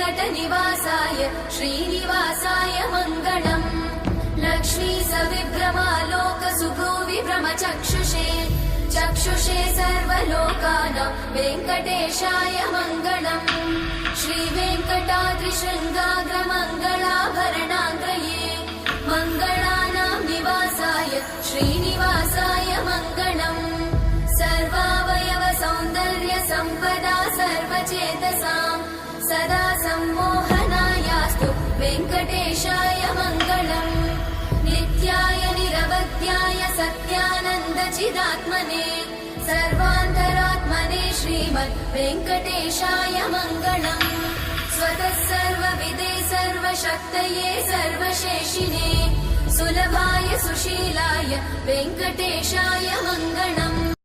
वेङ्कटनिवासाय श्रीनिवासाय मङ्गलम् लक्ष्मी सविभ्रमालोकसुभुविभ्रमचक्षुषे चक्षुषे सर्वलोकानां वेङ्कटेशाय मङ्गलम् श्रीवेङ्कटाद्रिशृङ्गाग्रमङ्गलाभरणाग्रये मङ्गलानां निवासाय श्रीनिवासाय मङ्गलम् सर्वावयव सौन्दर्य सम्पदा सर्वचेतसां सदा सम्मोहनायास्तु वेङ्कटेशाय मङ्गलम् नित्याय निरवध्याय सत्यानन्दचिदात्मने सर्वान्तरात्मने श्रीमद् वेङ्कटेशाय मङ्गलम् स्वतः सर्वविदे सर्वशक्तये सर्वशेषिने सुलभाय सुशीलाय वेङ्कटेशाय मङ्गलम्